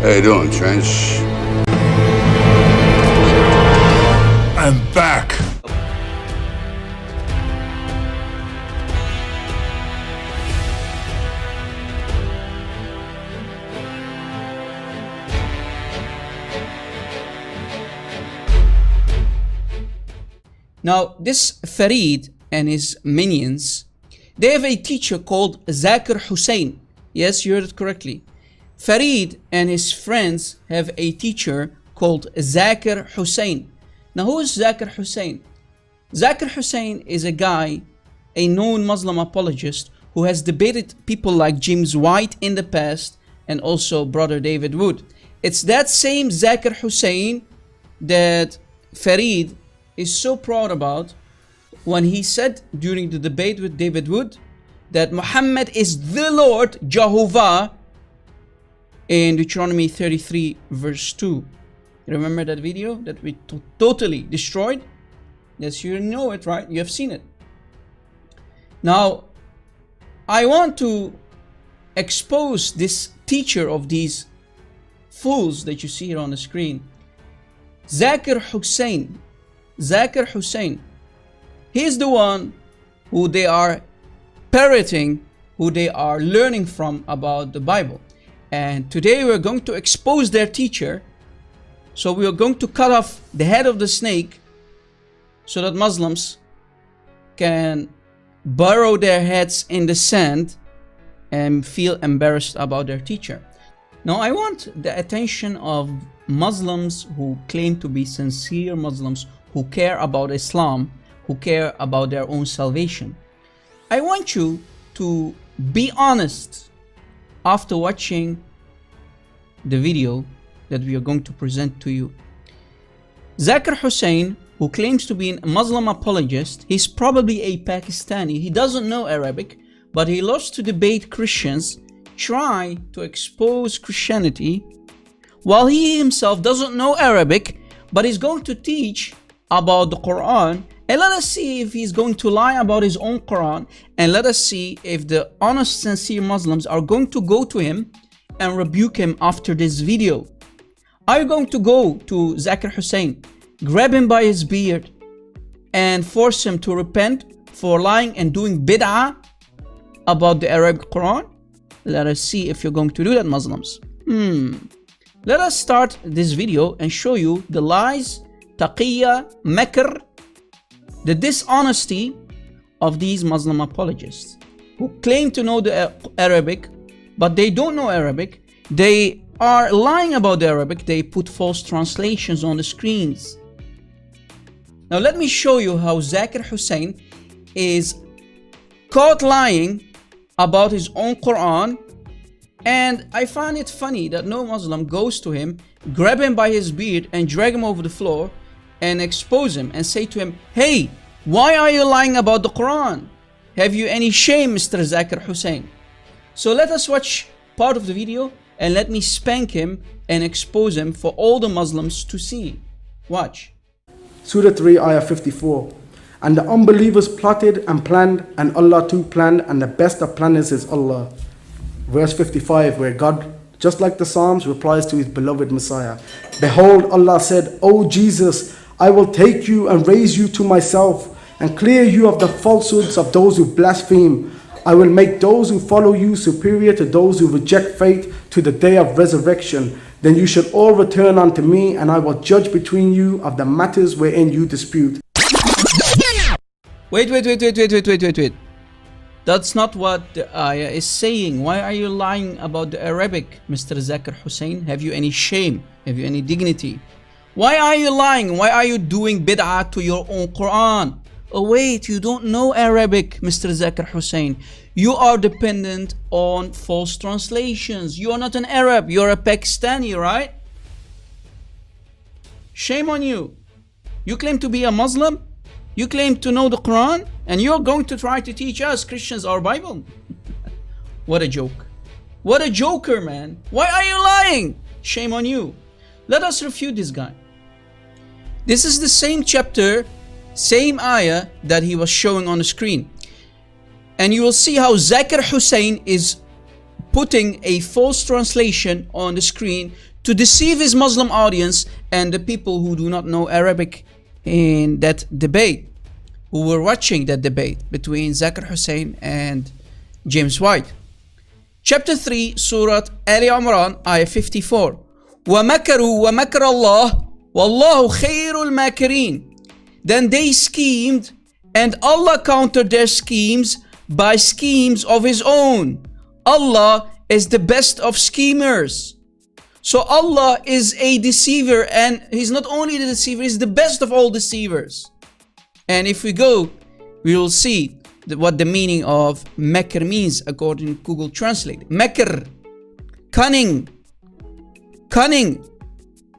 How you doing, Trench? I'm back. Now, this Farid and his minions, they have a teacher called Zakir Hussain. Yes, you heard it correctly. Farid and his friends have a teacher called Zakir Hussain. Now, who is Zakir Hussain? Zakir Hussain is a guy, a known Muslim apologist who has debated people like James White in the past and also Brother David Wood. It's that same Zakir Hussain that Farid is so proud about when he said during the debate with David Wood that Muhammad is the Lord Jehovah in Deuteronomy 33 verse 2. Remember that video that we totally destroyed? Yes, you know it, right? You have seen it. Now, I want to expose this teacher of these fools that you see here on the screen. Zakir Hussain. Zakir Hussain. He is the one who they are parroting, who they are learning from about the Bible. And today we're going to expose their teacher. So we are going to cut off the head of the snake so that Muslims can burrow their heads in the sand and feel embarrassed about their teacher. Now I want the attention of Muslims who claim to be sincere Muslims, who care about Islam, who care about their own salvation. I want you to be honest after watching the video that we are going to present to you. Zakir Hussain, who claims to be a Muslim apologist, he's probably a Pakistani. He doesn't know Arabic, but he loves to debate Christians, try to expose Christianity, while he himself doesn't know Arabic, but he's going to teach about the Quran. And let us see if he's going to lie about his own Quran, and let us see if the honest, sincere Muslims are going to go to him and rebuke him after this video. Are you going to go to Zakir Hussain, grab him by his beard and force him to repent for lying and doing bid'ah about the Arabic Quran? Let us see if you're going to do that, Muslims. Let us start this video and show you the lies, taqiyya, makr, the dishonesty of these Muslim apologists who claim to know the Arabic, but they don't know Arabic. They are lying about the Arabic. They put false translations on the screens. Now let me show you how Zakir Hussain is caught lying about his own Quran, and I find it funny that no Muslim goes to him, grab him by his beard and drag him over the floor and expose him and say to him, hey, why are you lying about the Quran? Have you any shame, Mr. Zakir Hussain? So let us watch part of the video and let me spank him and expose him for all the Muslims to see. Watch. Surah 3, Ayah 54. And the unbelievers plotted and planned, and Allah too planned, and the best of planners is Allah. Verse 55, where God, just like the Psalms, replies to his beloved Messiah. Behold, Allah said, O Jesus, I will take you and raise you to myself, and clear you of the falsehoods of those who blaspheme. I will make those who follow you superior to those who reject faith to the day of resurrection. Then you shall all return unto me, and I will judge between you of the matters wherein you dispute. Wait. That's not what the ayah is saying. Why are you lying about the Arabic, Mr. Zakir Hussain? Have you any shame? Have you any dignity? Why are you lying? Why are you doing bid'ah to your own Quran? Oh wait, you don't know Arabic, Mr. Zakir Hussain. You are dependent on false translations. You are not an Arab, you're a Pakistani, right? Shame on you. You claim to be a Muslim, you claim to know the Quran, and you're going to try to teach us Christians our Bible. What a joke. What a joker, man. Why are you lying? Shame on you. Let us refute this guy. This is the same chapter, same ayah that he was showing on the screen. And you will see how Zakir Hussain is putting a false translation on the screen to deceive his Muslim audience and the people who do not know Arabic in that debate, who were watching that debate between Zakir Hussain and James White. Chapter 3, Surah Ali Imran, Ayah 54. وَمَكَرُوا وَمَكَرَ اللَّهُ وَاللَّهُ خَيْرُ الْمَاكِرِينَ. Then they schemed, and Allah countered their schemes by schemes of His own. Allah is the best of schemers. So Allah is a deceiver, and He's not only the deceiver, He's the best of all deceivers. And if we go, we will see what the meaning of makr means according to Google Translate. Makr, cunning,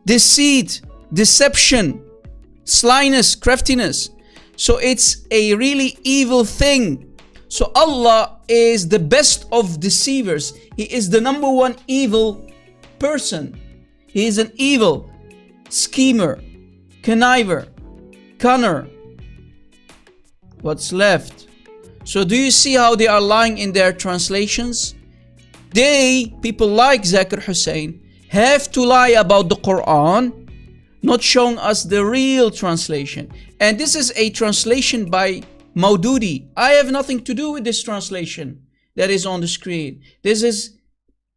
deceit, deception, slyness, craftiness. So it's a really evil thing. So Allah is the best of deceivers. He is the number one evil person. He is an evil schemer, conniver, cunner. What's left? So do you see how they are lying in their translations? People like Zakir Hussain, have to lie about the Quran, not showing us the real translation. And this is a translation by Maududi. I have nothing to do with this translation that is on the screen. This is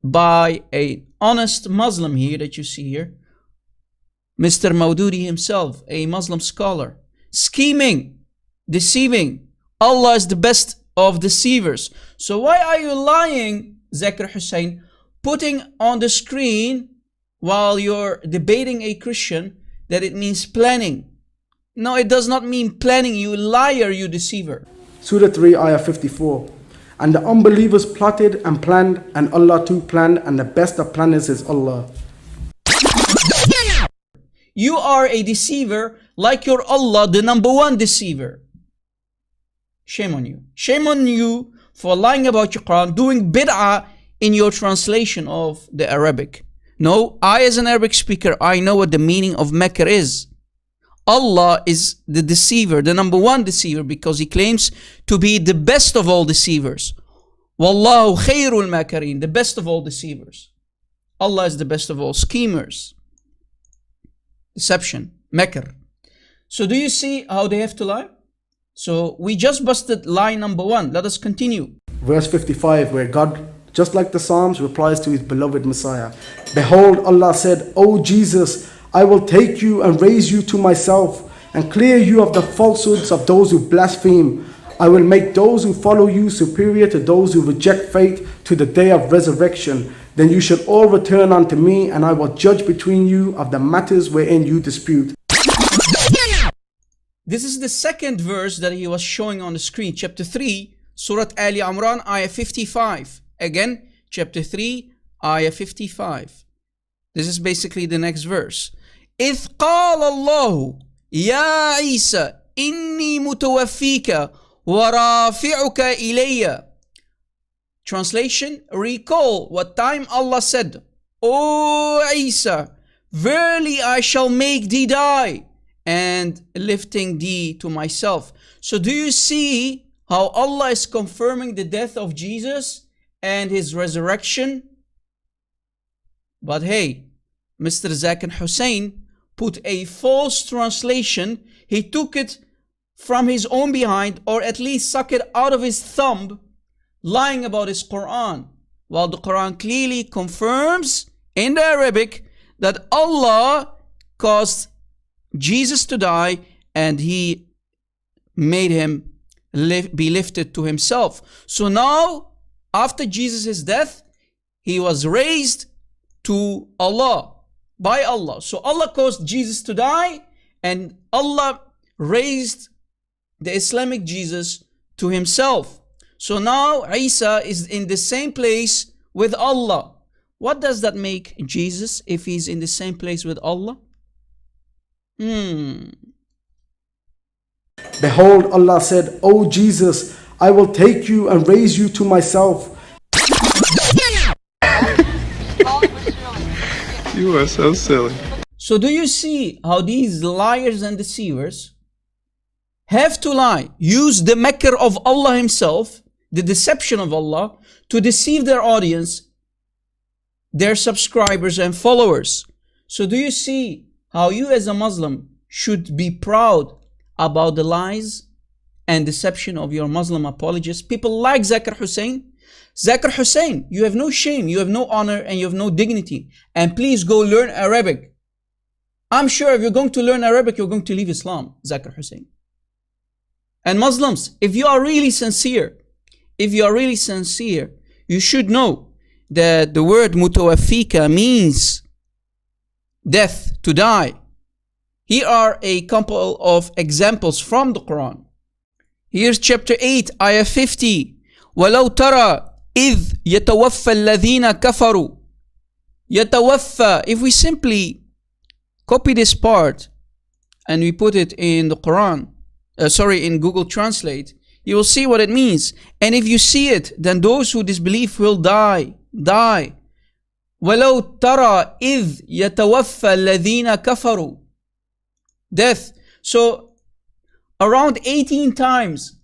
by an honest Muslim here that you see here, Mr. Maududi himself, a Muslim scholar, scheming, deceiving. Allah is the best of deceivers. So why are you lying, Zakir Hussain, putting on the screen while you're debating a Christian that it means planning? No, it does not mean planning. You liar, you deceiver. Surah 3, Ayah 54. And the unbelievers plotted and planned, and Allah too planned, and the best of planners is Allah. You are a deceiver like your Allah, the number one deceiver. Shame on you. Shame on you for lying about your Quran, doing bid'ah in your translation of the Arabic. No, I as an Arabic speaker, I know what the meaning of makr is. Allah is the deceiver, the number one deceiver, because He claims to be the best of all deceivers. Wallahu khairul makirin, the best of all deceivers. Allah is the best of all schemers. Deception, makr. So do you see how they have to lie? So we just busted lie number one. Let us continue. Verse 55, where God, just like the Psalms, replies to His beloved Messiah. Behold, Allah said, O Jesus, I will take you and raise you to myself and clear you of the falsehoods of those who blaspheme. I will make those who follow you superior to those who reject faith to the day of resurrection. Then you shall all return unto me, and I will judge between you of the matters wherein you dispute. This is the second verse that he was showing on the screen. Chapter 3, Surah Ali Imran, Ayah 55. Again, chapter 3, Ayah 55. This is basically the next verse. إِذْ قَالَ اللَّهُ يَا عِيسَى إِنِّي مُتَوَفِّيكَ وَرَافِعُكَ إِلَيَّ. Translation, recall what time Allah said, O Isa, verily I shall make thee die, and lifting thee to myself. So do you see how Allah is confirming the death of Jesus and His resurrection? But hey, Mr. Zakir Hussain put a false translation. He took it from his own behind, or at least suck it out of his thumb, lying about his Quran, while the Quran clearly confirms in the Arabic that Allah caused Jesus to die and He made Him be lifted to Himself. So now, after Jesus' death, He was raised to Allah, by Allah. So Allah caused Jesus to die, and Allah raised the Islamic Jesus to Himself. So now Isa is in the same place with Allah. What does that make Jesus if He's in the same place with Allah? Behold, Allah said, O Jesus, I will take you and raise you to myself. You are so silly. So do you see how these liars and deceivers have to lie, use the makr of Allah Himself, the deception of Allah, to deceive their audience, their subscribers and followers. So do you see how you as a Muslim should be proud about the lies and deception of your Muslim apologists? People like Zakir Hussain. Zakir Hussain, you have no shame, you have no honor, and you have no dignity. And please go learn Arabic. I'm sure if you're going to learn Arabic, you're going to leave Islam, Zakir Hussain. And Muslims, if you are really sincere, you should know that the word mutawaffika means death, to die. Here are a couple of examples from the Quran. Here's chapter 8, ayah 50. وَلَوْ تَرَى إِذْ يَتَوَفَّى الَّذِينَ كَفَرُوا. يَتَوَفَّى. If we simply copy this part and we put it in the Quran, in Google Translate, you will see what it means. And if you see it, then those who disbelieve will die. Die. وَلَوْ تَرَى إِذْ يَتَوَفَّى الَّذِينَ كَفَرُوا. Death. So around 18 times,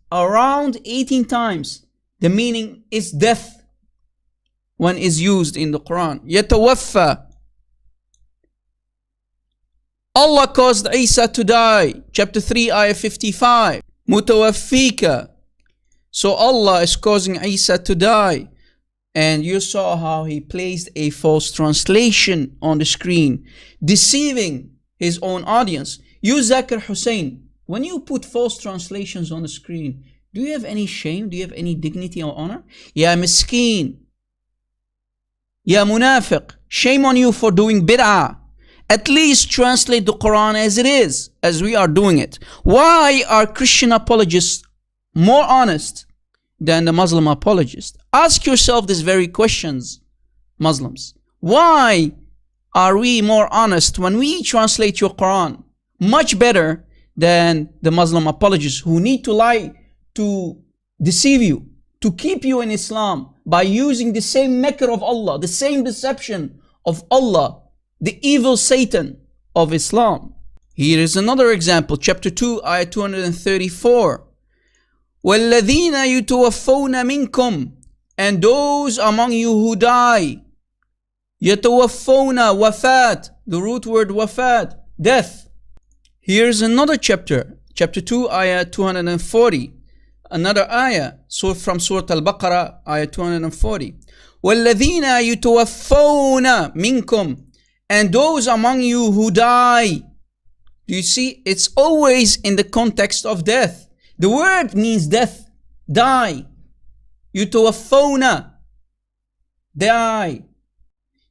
the meaning is death when is used in the Quran. يَتَوَفَّى. Allah caused Isa to die. Chapter 3, ayah 55. Mutawaffika. So Allah is causing Isa to die. And you saw how he placed a false translation on the screen, deceiving his own audience. You, Zakir Hussain, when you put false translations on the screen, do you have any shame? Do you have any dignity or honor? Ya miskeen. Ya munafiq. Shame on you for doing bid'ah. At least translate the Quran as it is, as we are doing it. Why are Christian apologists more honest than the Muslim apologists? Ask yourself these very questions, Muslims. Why are we more honest when we translate your Quran much better than the Muslim apologists who need to lie to deceive you, to keep you in Islam by using the same makr of Allah, the same deception of Allah, the evil Satan of Islam? Here is another example, chapter 2, ayah 234. وَالَّذِينَ يُتَوَفَّوْنَ مِنْكُمْ. And those among you who die. يَتَوَفَّوْنَ wafat. The root word wafat, death. Here's another chapter, chapter 2, ayah 240. Another ayah, from Surah Al-Baqarah, ayah 240. وَالَّذِينَ يُتَوَفَّوْنَ مِنْكُمْ. And those among you who die. Do you see? It's always in the context of death. The word means death, die. Yutawaffawna, die.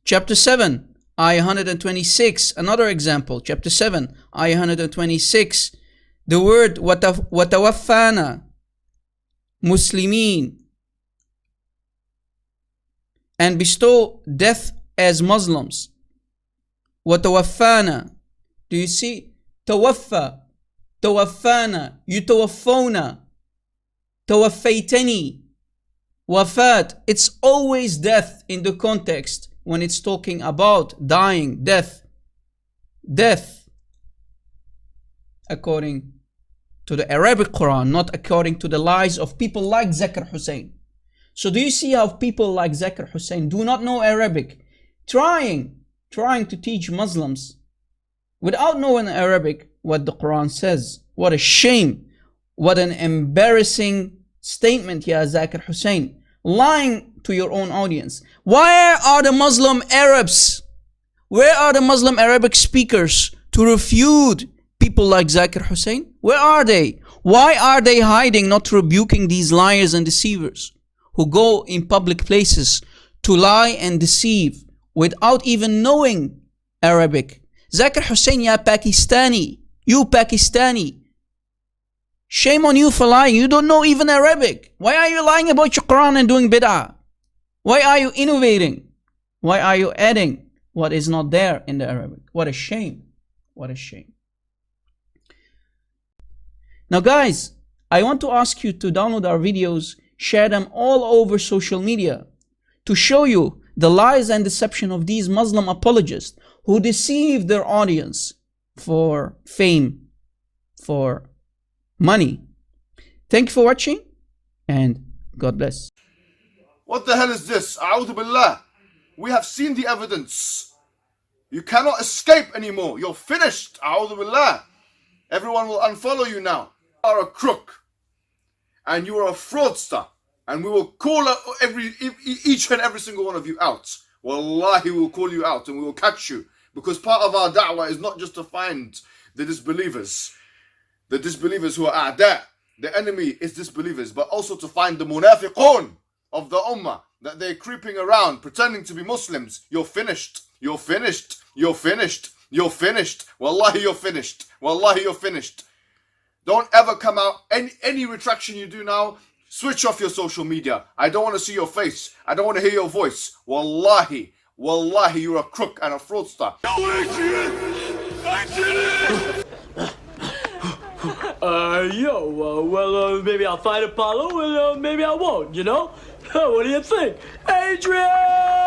Chapter 7, ayah 126, another example. Chapter 7, ayah 126. The word watawaffana, Muslimin. And bestow death as Muslims. Watawaffana. Do you see? Tawaffa, tawaffana, yutawaffawna, tawaffaytani, wafat. It's always death in the context when it's talking about dying, death. Death. According to the Arabic Quran, not according to the lies of people like Zakir Hussain. So do you see how people like Zakir Hussain do not know Arabic, trying to teach Muslims without knowing Arabic what the Quran says? What a shame. What an embarrassing statement, Ya Zakir Hussain. Lying to your own audience. Where are the Muslim Arabs? Where are the Muslim Arabic speakers to refute people like Zakir Hussain? Where are they? Why are they hiding, not rebuking these liars and deceivers who go in public places to lie and deceive without even knowing Arabic? Zakir Hussain, ya Pakistani, you Pakistani. Shame on you for lying. You don't know even Arabic. Why are you lying about your Quran and doing bid'ah? Why are you innovating? Why are you adding what is not there in the Arabic? What a shame. What a shame. Now guys, I want to ask you to download our videos, share them all over social media to show you the lies and deception of these Muslim apologists who deceive their audience for fame, for money. Thank you for watching and God bless. What the hell is this? A'udhu billah. We have seen the evidence. You cannot escape anymore. You're finished. A'udhu billah. Everyone will unfollow you now. You are a crook. And you are a fraudster. And we will call out each and every single one of you out. Wallahi, we will call you out and we will catch you. Because part of our da'wah is not just to find the disbelievers who are a'da. The enemy is disbelievers, but also to find the munafiqun of the ummah, that they're creeping around pretending to be Muslims. You're finished. You're finished. You're finished. You're finished. Wallahi, you're finished. Wallahi, you're finished. Don't ever come out. Any retraction you do now, switch off your social media. I don't want to see your face. I don't want to hear your voice. Wallahi, wallahi, you're a crook and a fraudster. Maybe I'll fight Apollo and maybe I won't, you know? What do you think? Adrian!